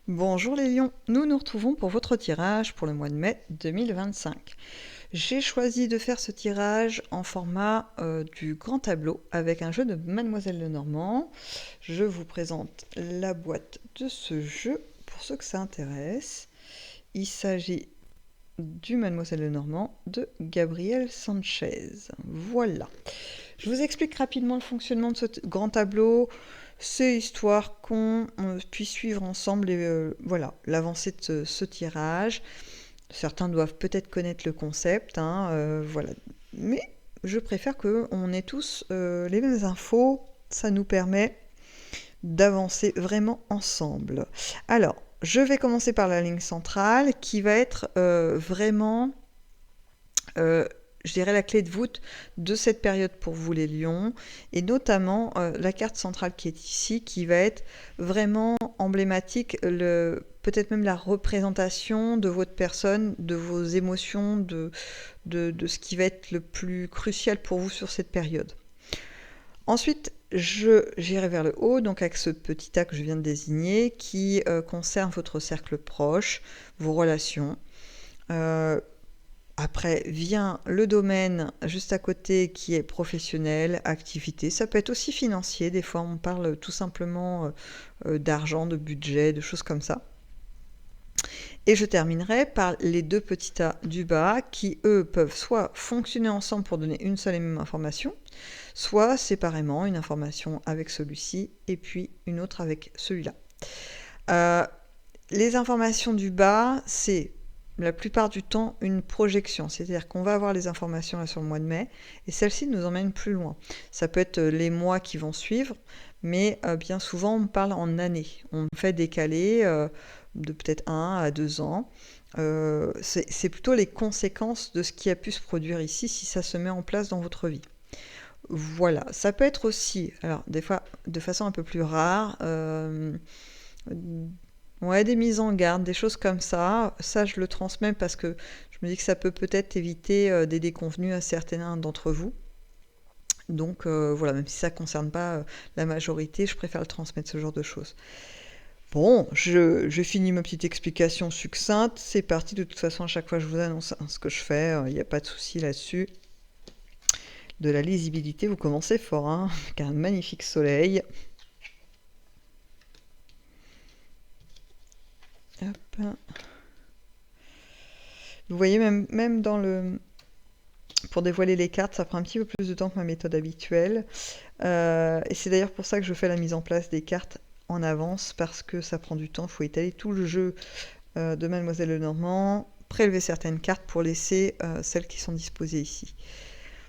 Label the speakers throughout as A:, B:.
A: Bonjour les lions, nous nous retrouvons pour votre tirage pour le mois de mai 2025. J'ai choisi de faire ce tirage en format du grand tableau avec un jeu de Mademoiselle Lenormand. Je vous présente la boîte de ce jeu pour ceux que ça intéresse. Il s'agit du Mademoiselle Lenormand de Gabriel Sanchez. Voilà. Je vous explique rapidement le fonctionnement de ce grand tableau. C'est histoire qu'on puisse suivre ensemble voilà, l'avancée de ce tirage. Certains doivent peut-être connaître le concept, voilà. Mais je préfère qu'on ait tous les mêmes infos. Ça nous permet d'avancer vraiment ensemble. Alors, je vais commencer par la ligne centrale qui va être vraiment je dirais la clé de voûte de cette période pour vous les lions, et notamment la carte centrale qui est ici, qui va être vraiment emblématique, peut-être même la représentation de votre personne, de vos émotions, de ce qui va être le plus crucial pour vous sur cette période. Ensuite, j'irai vers le haut, donc avec ce petit tas que je viens de désigner, qui concerne votre cercle proche, vos relations. Après vient le domaine juste à côté qui est professionnel, activité. Ça peut être aussi financier. Des fois, on parle tout simplement d'argent, de budget, de choses comme ça. Et je terminerai par les deux petits tas du bas qui, eux, peuvent soit fonctionner ensemble pour donner une seule et même information, soit séparément, une information avec celui-ci et puis une autre avec celui-là. Les informations du bas, c'est la plupart du temps une projection, c'est-à-dire qu'on va avoir les informations là sur le mois de mai et celles-ci nous emmènent plus loin. Ça peut être les mois qui vont suivre, mais bien souvent on parle en années. On fait décaler de peut-être 1 à 2 ans. C'est plutôt les conséquences de ce qui a pu se produire ici si ça se met en place dans votre vie. Voilà, ça peut être aussi, alors des fois de façon un peu plus rare, ouais, des mises en garde, des choses comme ça. Ça, je le transmets parce que je me dis que ça peut peut-être éviter des déconvenues à certains d'entre vous. Donc voilà, même si ça ne concerne pas la majorité, je préfère le transmettre, ce genre de choses. Bon, je finis ma petite explication succincte. C'est parti, de toute façon, à chaque fois je vous annonce ce que je fais. Il n'y a pas de souci là-dessus. De la lisibilité, vous commencez fort, avec un magnifique soleil. Hop. Vous voyez, même dans le... Pour dévoiler les cartes, ça prend un petit peu plus de temps que ma méthode habituelle. Et c'est d'ailleurs pour ça que je fais la mise en place des cartes en avance, parce que ça prend du temps. Il faut étaler tout le jeu de Mademoiselle Lenormand, prélever certaines cartes pour laisser celles qui sont disposées ici.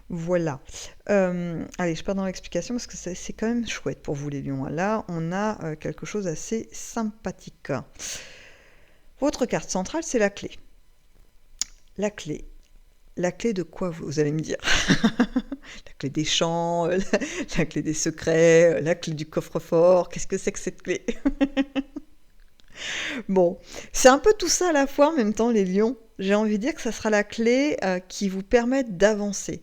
A: Voilà. Allez, je pars dans l'explication parce que c'est quand même chouette pour vous les lions. Là, on a quelque chose d'assez sympathique. Votre carte centrale, c'est la clé. La clé. La clé de quoi, vous allez me dire? La clé des champs, la clé des secrets, la clé du coffre-fort. Qu'est-ce que c'est que cette clé? Bon, c'est un peu tout ça à la fois en même temps, les lions. J'ai envie de dire que ça sera la clé qui vous permet d'avancer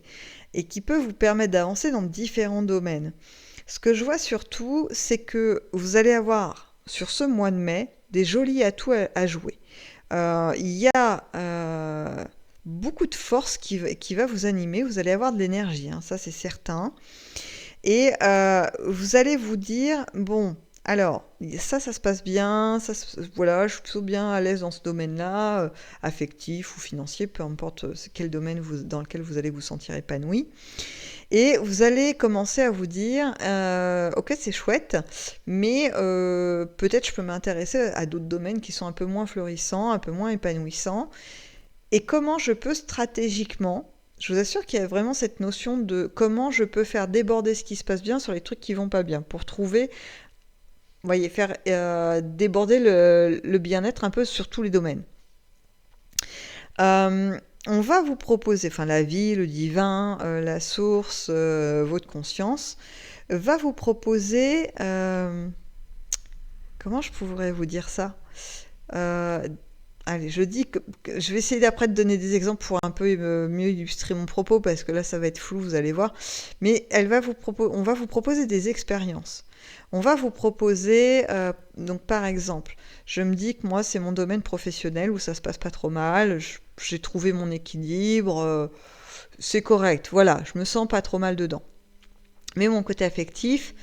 A: et qui peut vous permettre d'avancer dans différents domaines. Ce que je vois surtout, c'est que vous allez avoir sur ce mois de mai des jolis atouts à jouer. Il y a beaucoup de force qui va vous animer, vous allez avoir de l'énergie, ça c'est certain. Et vous allez vous dire, bon, alors, ça se passe bien, voilà, je suis plutôt bien à l'aise dans ce domaine-là, affectif ou financier, peu importe quel domaine dans lequel vous allez vous sentir épanoui. Et vous allez commencer à vous dire, ok, c'est chouette, mais peut-être je peux m'intéresser à d'autres domaines qui sont un peu moins florissants, un peu moins épanouissants. Et comment je peux stratégiquement, je vous assure qu'il y a vraiment cette notion de comment je peux faire déborder ce qui se passe bien sur les trucs qui vont pas bien, pour trouver, vous voyez, faire déborder le bien-être un peu sur tous les domaines. On va vous proposer, enfin la vie, le divin, la source, votre conscience, va vous proposer, comment je pourrais vous dire ça? Allez, je dis que je vais essayer d'après de donner des exemples pour un peu mieux illustrer mon propos, parce que là ça va être flou, vous allez voir. Mais on va vous proposer des expériences. On va vous proposer, donc par exemple, je me dis que moi c'est mon domaine professionnel où ça se passe pas trop mal, j'ai trouvé mon équilibre, c'est correct, voilà, je me sens pas trop mal dedans. Mais mon côté affectif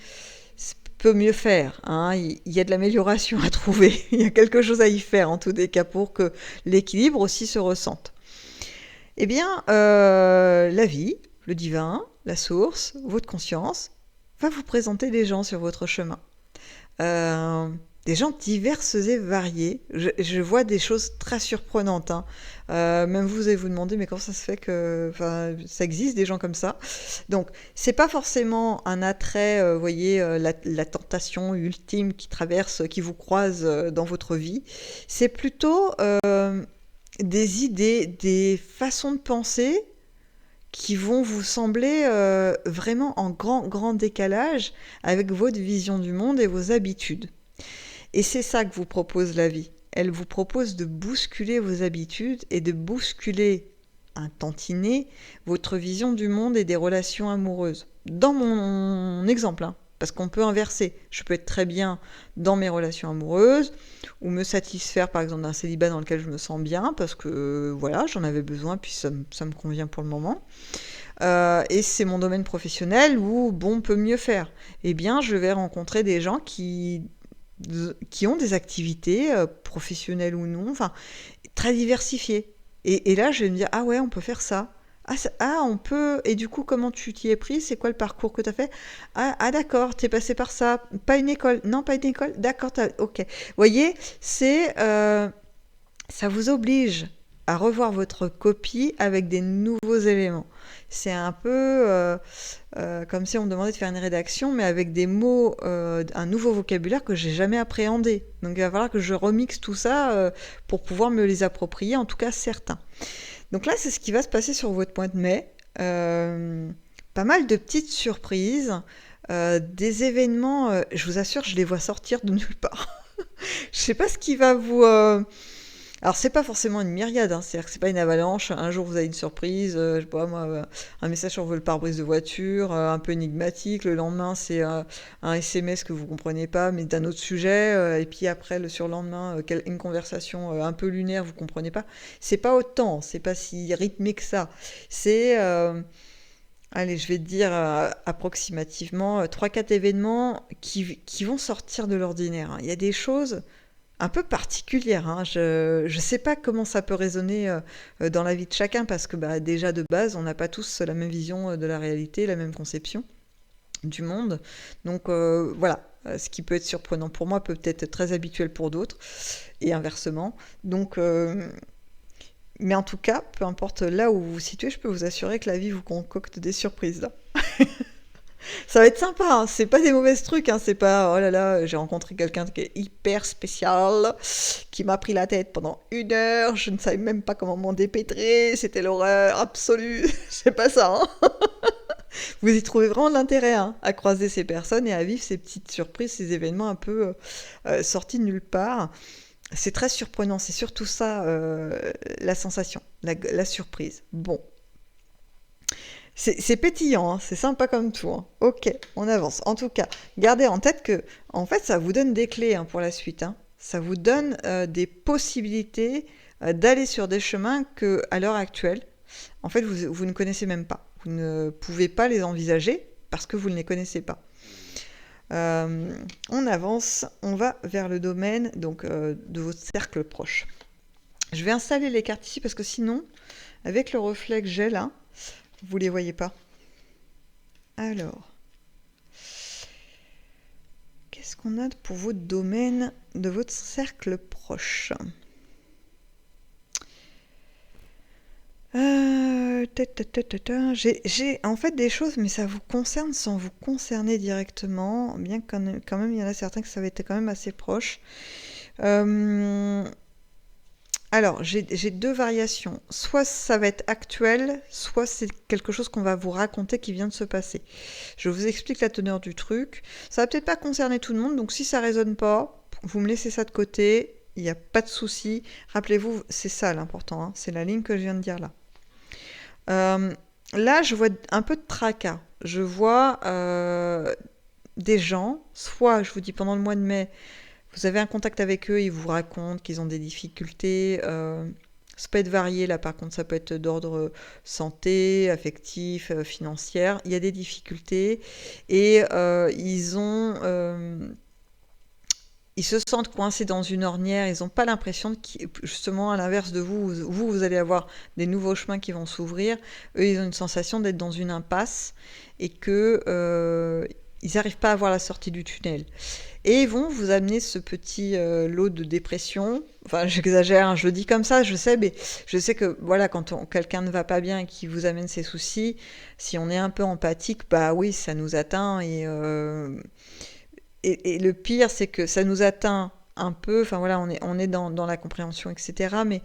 A: peut mieux faire, hein. Il y a de l'amélioration à trouver, il y a quelque chose à y faire en tous les cas pour que l'équilibre aussi se ressente. Eh bien, la vie, le divin, la source, votre conscience, va vous présenter des gens sur votre chemin. Euh, des gens diverses et variés. Je vois des choses très surprenantes, hein. Même vous allez vous demander, mais comment ça se fait que ça existe des gens comme ça? Donc, c'est pas forcément un attrait, vous voyez, la tentation ultime qui traverse, qui vous croise dans votre vie. C'est plutôt des idées, des façons de penser qui vont vous sembler vraiment en grand décalage avec votre vision du monde et vos habitudes. Et c'est ça que vous propose la vie. Elle vous propose de bousculer vos habitudes et de bousculer un tantinet votre vision du monde et des relations amoureuses. Dans mon exemple, hein, parce qu'on peut inverser. Je peux être très bien dans mes relations amoureuses ou me satisfaire par exemple d'un célibat dans lequel je me sens bien parce que voilà, j'en avais besoin puis ça me convient pour le moment. Et c'est mon domaine professionnel où bon, on peut mieux faire. Eh bien, je vais rencontrer des gens qui ont des activités professionnelles ou non, enfin très diversifiées. Et là, je vais me dire ah ouais, on peut faire ça. On peut. Et du coup, comment tu t'y es pris? C'est quoi le parcours que tu as fait? D'accord, t'es passé par ça. Pas une école? Non, pas une école? D'accord, ok. Vous voyez, ça vous oblige à revoir votre copie avec des nouveaux éléments. C'est un peu comme si on me demandait de faire une rédaction, mais avec des mots, un nouveau vocabulaire que j'ai jamais appréhendé. Donc il va falloir que je remixe tout ça pour pouvoir me les approprier, en tout cas certains. Donc là, c'est ce qui va se passer sur votre mois de mai. Pas mal de petites surprises, des événements, je vous assure, je les vois sortir de nulle part. Je sais pas ce qui va vous... Alors, c'est pas forcément une myriade, hein, c'est-à-dire que c'est pas une avalanche. Un jour, vous avez une surprise, je sais pas moi, un message sur le pare-brise de voiture, un peu énigmatique. Le lendemain, c'est un SMS que vous comprenez pas, mais d'un autre sujet. Et puis après, le surlendemain, une conversation un peu lunaire, vous comprenez pas. C'est pas autant, c'est pas si rythmé que ça. C'est, allez, je vais te dire approximativement 3-4 événements qui vont sortir de l'ordinaire, hein. Il y a des choses un peu particulière, hein. Je ne sais pas comment ça peut résonner dans la vie de chacun parce que déjà de base, on n'a pas tous la même vision de la réalité, la même conception du monde. Donc voilà, ce qui peut être surprenant pour moi peut être très habituel pour d'autres et inversement. Donc, mais en tout cas, peu importe là où vous vous situez, je peux vous assurer que la vie vous concocte des surprises là. Ça va être sympa, hein. C'est pas des mauvais trucs, hein. C'est pas oh là là, j'ai rencontré quelqu'un qui est hyper spécial, qui m'a pris la tête pendant 1 heure, je ne savais même pas comment m'en dépêtrer, c'était l'horreur absolue. C'est pas ça, hein. Vous y trouvez vraiment de l'intérêt, hein, à croiser ces personnes et à vivre ces petites surprises, ces événements un peu sortis de nulle part. C'est très surprenant, c'est surtout ça la sensation, la surprise. Bon. C'est pétillant, hein, c'est sympa comme tout, hein. Ok, on avance. En tout cas, gardez en tête que, en fait, ça vous donne des clés hein, pour la suite, hein. Ça vous donne des possibilités d'aller sur des chemins que, à l'heure actuelle, en fait, vous ne connaissez même pas. Vous ne pouvez pas les envisager parce que vous ne les connaissez pas. On avance, on va vers le domaine donc de votre cercle proche. Je vais installer les cartes ici parce que sinon, avec le reflet que j'ai là, vous les voyez pas. Alors, qu'est-ce qu'on a pour votre domaine de votre cercle proche? J'ai en fait des choses, mais ça vous concerne sans vous concerner directement, bien que quand même il y en a certains que ça va être quand même assez proche. Alors, j'ai 2 variations. Soit ça va être actuel, soit c'est quelque chose qu'on va vous raconter qui vient de se passer. Je vous explique la teneur du truc. Ça va peut-être pas concerner tout le monde, donc si ça résonne pas, vous me laissez ça de côté, il n'y a pas de souci. Rappelez-vous, c'est ça l'important, hein, c'est la ligne que je viens de dire là. Là, je vois un peu de tracas. Je vois des gens, soit, je vous dis, pendant le mois de mai, vous avez un contact avec eux, ils vous racontent qu'ils ont des difficultés. Ça peut être varié, là, par contre, ça peut être d'ordre santé, affectif, financière. Il y a des difficultés et ils se sentent coincés dans une ornière, ils n'ont pas l'impression, justement, à l'inverse de vous, vous allez avoir des nouveaux chemins qui vont s'ouvrir. Eux, ils ont une sensation d'être dans une impasse et que ils n'arrivent pas à voir la sortie du tunnel. Et ils vont vous amener ce petit lot de dépression. Enfin, j'exagère, hein, je le dis comme ça, je sais, mais je sais que voilà, quand quelqu'un ne va pas bien et qui vous amène ses soucis, si on est un peu empathique, bah oui, ça nous atteint. Et le pire, c'est que ça nous atteint un peu. Enfin voilà, on est dans la compréhension, etc. Mais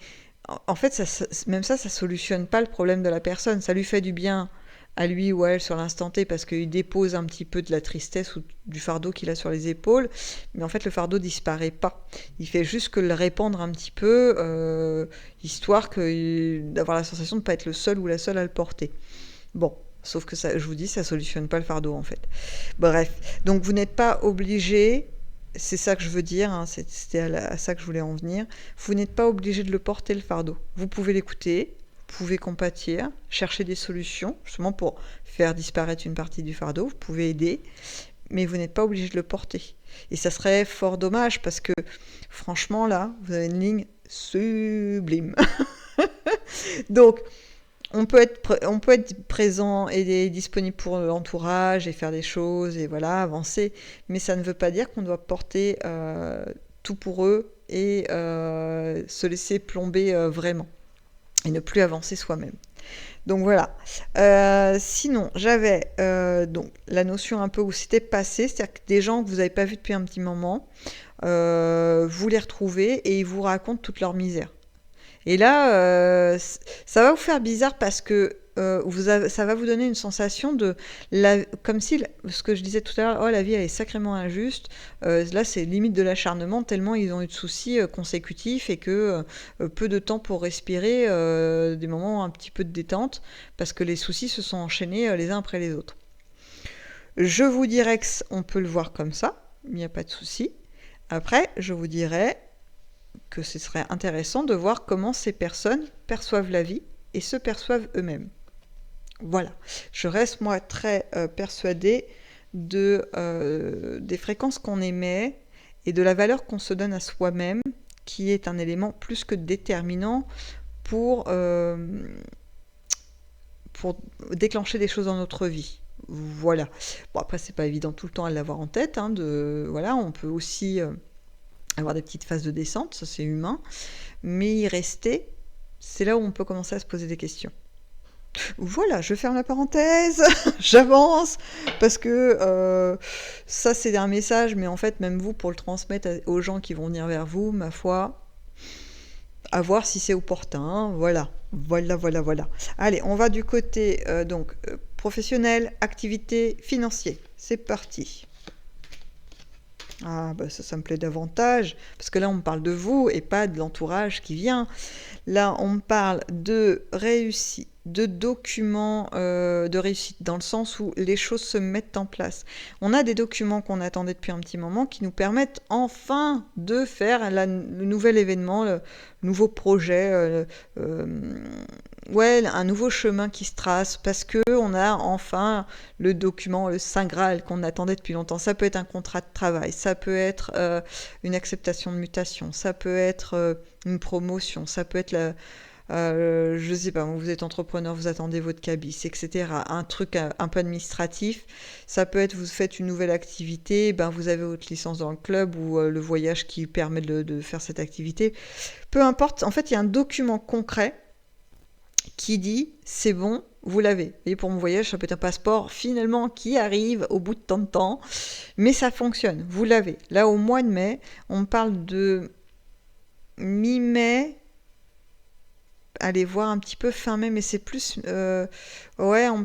A: en fait, même ça solutionne pas le problème de la personne. Ça lui fait du bien à lui ou à elle sur l'instant T parce qu'il dépose un petit peu de la tristesse ou du fardeau qu'il a sur les épaules, mais en fait le fardeau disparaît pas. Il fait juste que le répandre un petit peu, histoire d'avoir la sensation de ne pas être le seul ou la seule à le porter. Bon, sauf que ça, je vous dis, ça solutionne pas le fardeau en fait. Bref, donc vous n'êtes pas obligé, c'est ça que je veux dire, hein, c'était à ça que je voulais en venir, vous n'êtes pas obligé de le porter le fardeau. Vous pouvez l'écouter, vous pouvez compatir, chercher des solutions, justement pour faire disparaître une partie du fardeau, vous pouvez aider, mais vous n'êtes pas obligé de le porter. Et ça serait fort dommage parce que, franchement, là, vous avez une ligne sublime. Donc, on peut être présent et disponible pour l'entourage et faire des choses et voilà, avancer, mais ça ne veut pas dire qu'on doit porter tout pour eux et se laisser plomber vraiment et ne plus avancer soi-même. Donc voilà. Sinon, j'avais donc la notion un peu où c'était passé, c'est-à-dire que des gens que vous n'avez pas vus depuis un petit moment, vous les retrouvez et ils vous racontent toute leur misère. Et là, ça va vous faire bizarre parce que ça va vous donner une sensation comme si, ce que je disais tout à l'heure, oh la vie elle est sacrément injuste. Là, c'est limite de l'acharnement tellement ils ont eu de soucis consécutifs et que peu de temps pour respirer, des moments un petit peu de détente parce que les soucis se sont enchaînés les uns après les autres. Je vous dirais qu'on peut le voir comme ça, il n'y a pas de souci. Après, je vous dirais que ce serait intéressant de voir comment ces personnes perçoivent la vie et se perçoivent eux-mêmes. Voilà. Je reste, moi, très persuadée des fréquences qu'on émet et de la valeur qu'on se donne à soi-même, qui est un élément plus que déterminant pour déclencher des choses dans notre vie. Voilà. Bon, après, c'est pas évident tout le temps à l'avoir en tête. Voilà, on peut aussi avoir des petites phases de descente, ça c'est humain, mais y rester, c'est là où on peut commencer à se poser des questions. Voilà, je ferme la parenthèse, j'avance, parce que ça c'est un message, mais en fait même vous, pour le transmettre aux gens qui vont venir vers vous, ma foi, à voir si c'est opportun, voilà. Allez, on va du côté professionnel, activité, financier, c'est parti. Ah, bah ça me plaît davantage, parce que là, on me parle de vous et pas de l'entourage qui vient. Là, on me parle de réussite, de documents de réussite, dans le sens où les choses se mettent en place. On a des documents qu'on attendait depuis un petit moment qui nous permettent enfin de faire le nouvel événement, le nouveau projet, un nouveau chemin qui se trace parce que on a enfin le document, le Saint Graal qu'on attendait depuis longtemps. Ça peut être un contrat de travail, ça peut être une acceptation de mutation, ça peut être une promotion, ça peut être je sais pas, vous êtes entrepreneur, vous attendez votre cabis, etc. Un truc un peu administratif. Ça peut être, vous faites une nouvelle activité, vous avez votre licence dans le club ou le voyage qui permet de faire cette activité. Peu importe, en fait, il y a un document concret qui dit c'est bon, vous l'avez. Et pour mon voyage, ça peut être un passeport finalement qui arrive au bout de tant de temps, mais ça fonctionne, vous l'avez. Là, au mois de mai, on parle de mi-mai, allez voir un petit peu fin mai, mais c'est plus... bon,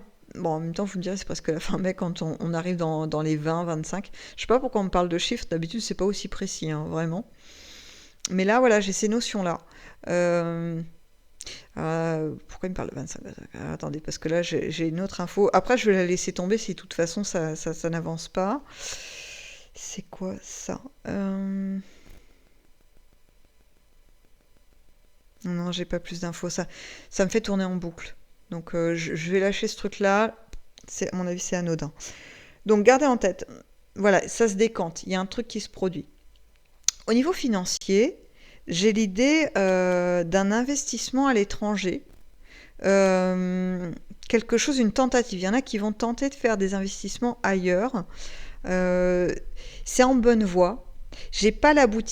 A: en même temps, vous me direz, c'est presque la fin mai quand on arrive dans les 20, 25. Je sais pas pourquoi on me parle de chiffres, d'habitude, c'est pas aussi précis, hein, vraiment. Mais là, voilà, j'ai ces notions-là. Pourquoi il me parle de 25? Attendez, parce que là, j'ai une autre info. Après, je vais la laisser tomber si de toute façon ça n'avance pas. C'est quoi ça? Non, j'ai pas plus d'infos. Ça me fait tourner en boucle. Donc, je vais lâcher ce truc-là. À mon avis, c'est anodin. Donc, gardez en tête. Voilà, ça se décante. Il y a un truc qui se produit. Au niveau financier, j'ai l'idée d'un investissement à l'étranger. Quelque chose, une tentative. Il y en a qui vont tenter de faire des investissements ailleurs. C'est en bonne voie. J'ai pas vous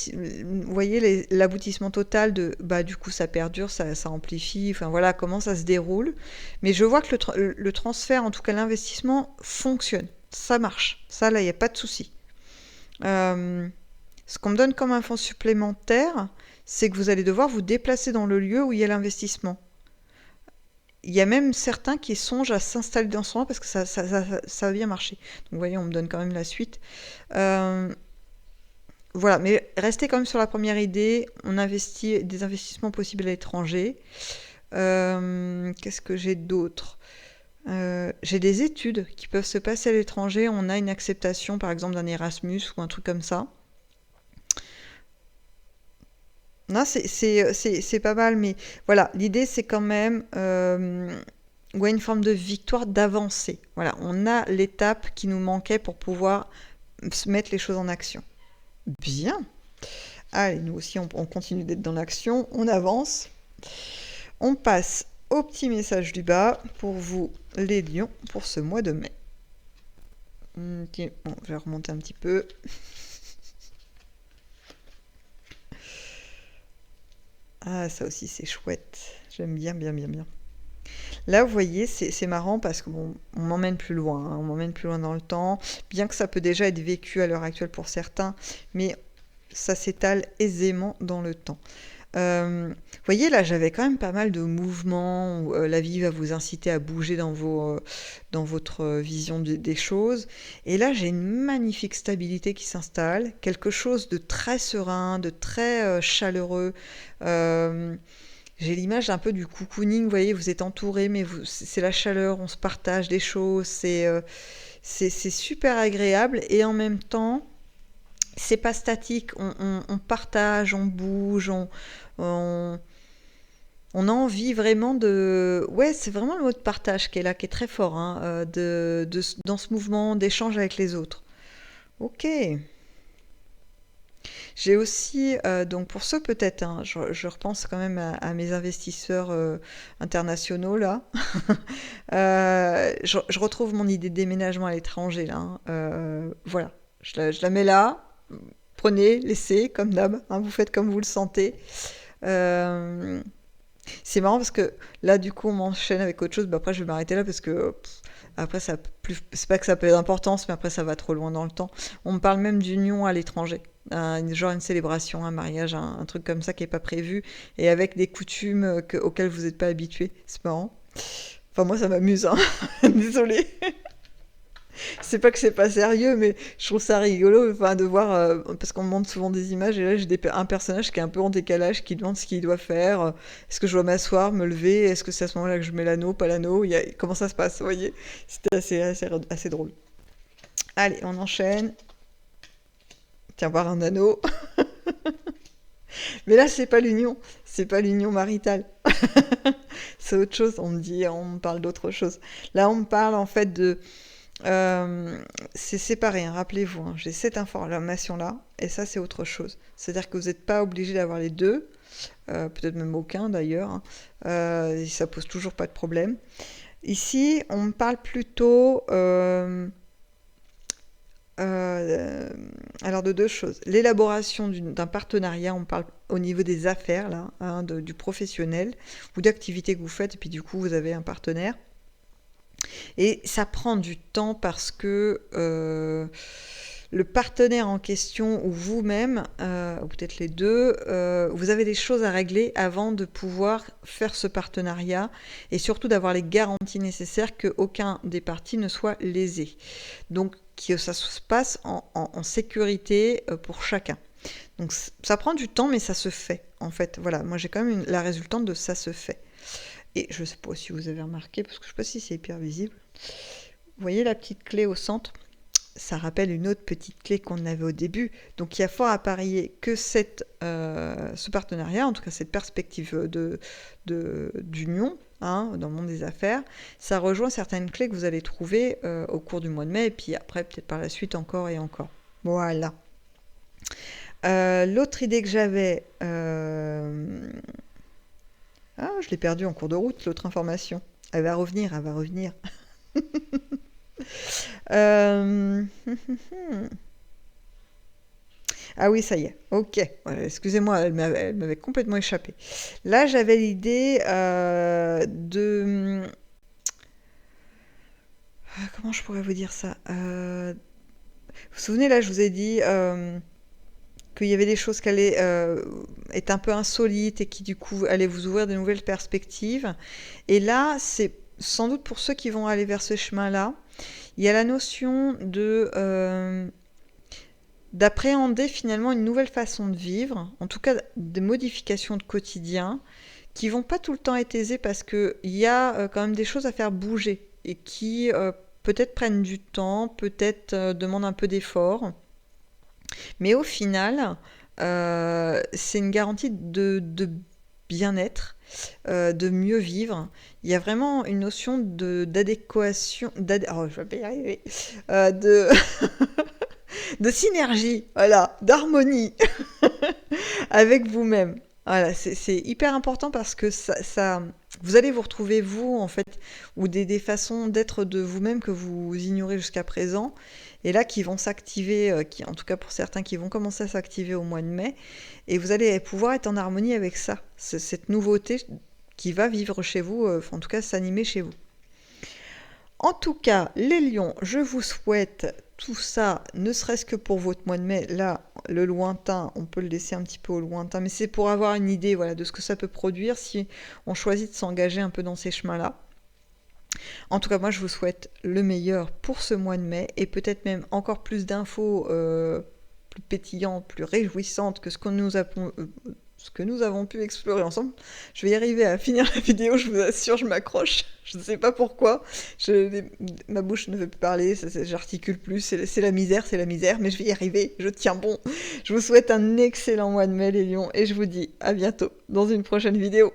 A: voyez l'aboutissement total de bah du coup ça perdure, ça amplifie, enfin voilà comment ça se déroule. Mais je vois que le transfert, en tout cas l'investissement, fonctionne. Ça marche. Ça là, il n'y a pas de souci. Ce qu'on me donne comme info supplémentaire, c'est que vous allez devoir vous déplacer dans le lieu où il y a l'investissement. Il y a même certains qui songent à s'installer dans ce endroit parce que ça va bien marcher. Donc vous voyez, on me donne quand même la suite. Voilà, mais restez quand même sur la première idée. On investit des investissements possibles à l'étranger. Qu'est-ce que j'ai d'autre? J'ai des études qui peuvent se passer à l'étranger. On a une acceptation, par exemple, d'un Erasmus ou un truc comme ça. Non, c'est pas mal, mais voilà, l'idée c'est quand même ouais, une forme de victoire, d'avancer. Voilà, on a l'étape qui nous manquait pour pouvoir se mettre les choses en action. Bien. Allez, nous aussi, on continue d'être dans l'action, on avance. On passe au petit message du bas pour vous, les lions, pour ce mois de mai. Ok, bon, je vais remonter un petit peu. Ah, ça aussi, c'est chouette. J'aime bien, bien, bien, bien. Là, vous voyez, c'est marrant parce qu'on m'emmène plus loin. On m'emmène plus loin dans le temps. Bien que ça peut déjà être vécu à l'heure actuelle pour certains, mais ça s'étale aisément dans le temps. Vous voyez, là, j'avais quand même pas mal de mouvements où la vie va vous inciter à bouger dans votre vision des choses. Et là, j'ai une magnifique stabilité qui s'installe, quelque chose de très serein, de très chaleureux. J'ai l'image un peu du cocooning, vous voyez, vous êtes entouré, mais c'est la chaleur, on se partage des choses, c'est super agréable et en même temps, c'est pas statique, on partage, on bouge, on, on a envie vraiment de... Ouais, c'est vraiment le mot de partage qui est là, qui est très fort, hein, dans ce mouvement d'échange avec les autres. Ok. J'ai aussi, donc pour ceux peut-être, hein, je repense quand même à mes investisseurs internationaux là. Je retrouve mon idée de déménagement à l'étranger là, hein. Voilà, je la mets là. Prenez, laissez, comme d'hab, hein, vous faites comme vous le sentez. Euh, c'est marrant parce que là, du coup, on m'enchaîne avec autre chose. Bah, après, je vais m'arrêter là parce que après, ça a plus, c'est pas que ça peut être d'importance, mais après, ça va trop loin dans le temps. On me parle même d'union à l'étranger. Genre une célébration, un mariage, un truc comme ça qui n'est pas prévu et avec des coutumes auxquelles vous n'êtes pas habitué. C'est marrant. Enfin, moi, ça m'amuse, hein. Désolée. C'est pas que c'est pas sérieux, mais je trouve ça rigolo, enfin, de voir, parce qu'on me montre souvent des images, et là j'ai un personnage qui est un peu en décalage, qui demande ce qu'il doit faire. Est-ce que je dois m'asseoir, me lever? Est-ce que c'est à ce moment-là que je mets l'anneau, pas l'anneau? Comment ça se passe, vous voyez? C'était assez drôle. Allez, on enchaîne. Tiens, voir un anneau. Mais là, c'est pas l'union maritale. C'est autre chose, on me parle d'autre chose. Là, on me parle en fait de... c'est séparé, hein, rappelez-vous, hein, j'ai cette information-là, et ça c'est autre chose. C'est-à-dire que vous n'êtes pas obligé d'avoir les deux, peut-être même aucun d'ailleurs, hein, et ça pose toujours pas de problème. Ici, on me parle plutôt alors de deux choses. L'élaboration d'un partenariat, on parle au niveau des affaires, là, hein, du professionnel, ou d'activité que vous faites, et puis du coup vous avez un partenaire. Et ça prend du temps parce que le partenaire en question ou vous-même, ou peut-être les deux, vous avez des choses à régler avant de pouvoir faire ce partenariat et surtout d'avoir les garanties nécessaires qu'aucun des parties ne soit lésé. Donc que ça se passe en sécurité pour chacun. Donc ça prend du temps, mais ça se fait, en fait. Voilà, moi j'ai quand même la résultante de ça se fait. Et je sais pas si vous avez remarqué, parce que je sais pas si c'est hyper visible. Vous voyez la petite clé au centre? Ça rappelle une autre petite clé qu'on avait au début. Donc il y a fort à parier que ce partenariat, en tout cas cette perspective d'union, hein, dans le monde des affaires, ça rejoint certaines clés que vous allez trouver au cours du mois de mai, et puis après peut-être par la suite encore et encore. Voilà. L'autre idée que j'avais... Ah, je l'ai perdue en cours de route, l'autre information. Elle va revenir, elle va revenir. Euh, Ah oui, ça y est. Ok. Ouais, excusez-moi, elle m'avait complètement échappé. Là, j'avais l'idée de... Comment je pourrais vous dire ça? Vous vous souvenez, là, je vous ai dit qu'il y avait des choses qui allaient être un peu insolites et qui, du coup, allaient vous ouvrir de nouvelles perspectives. Et là, c'est sans doute pour ceux qui vont aller vers ce chemin-là. Il y a la notion d'appréhender finalement une nouvelle façon de vivre, en tout cas des modifications de quotidien, qui vont pas tout le temps être aisées parce qu'il y a quand même des choses à faire bouger et qui peut-être prennent du temps, peut-être demandent un peu d'effort. Mais au final, c'est une garantie de bien-être, de mieux vivre. Il y a vraiment une notion d'adéquation, oh, je vais pas y arriver, de de synergie, voilà, d'harmonie avec vous-même. Voilà, c'est hyper important parce que vous allez vous retrouver vous en fait, ou des façons d'être de vous-même que vous ignorez jusqu'à présent, et là qui vont s'activer, qui en tout cas pour certains qui vont commencer à s'activer au mois de mai, et vous allez pouvoir être en harmonie avec ça, cette nouveauté qui va vivre chez vous, en tout cas s'animer chez vous. En tout cas, les lions, je vous souhaite tout ça, ne serait-ce que pour votre mois de mai. Là, le lointain, on peut le laisser un petit peu au lointain, mais c'est pour avoir une idée, voilà, de ce que ça peut produire si on choisit de s'engager un peu dans ces chemins-là. En tout cas, moi, je vous souhaite le meilleur pour ce mois de mai et peut-être même encore plus d'infos plus pétillantes, plus réjouissantes que ce que nous avons pu explorer ensemble. Je vais y arriver à finir la vidéo, je vous assure, je m'accroche. Je ne sais pas pourquoi. Ma bouche ne veut plus parler, j'articule plus, c'est la misère, mais je vais y arriver, je tiens bon. Je vous souhaite un excellent mois de mai, les lions, et je vous dis à bientôt dans une prochaine vidéo.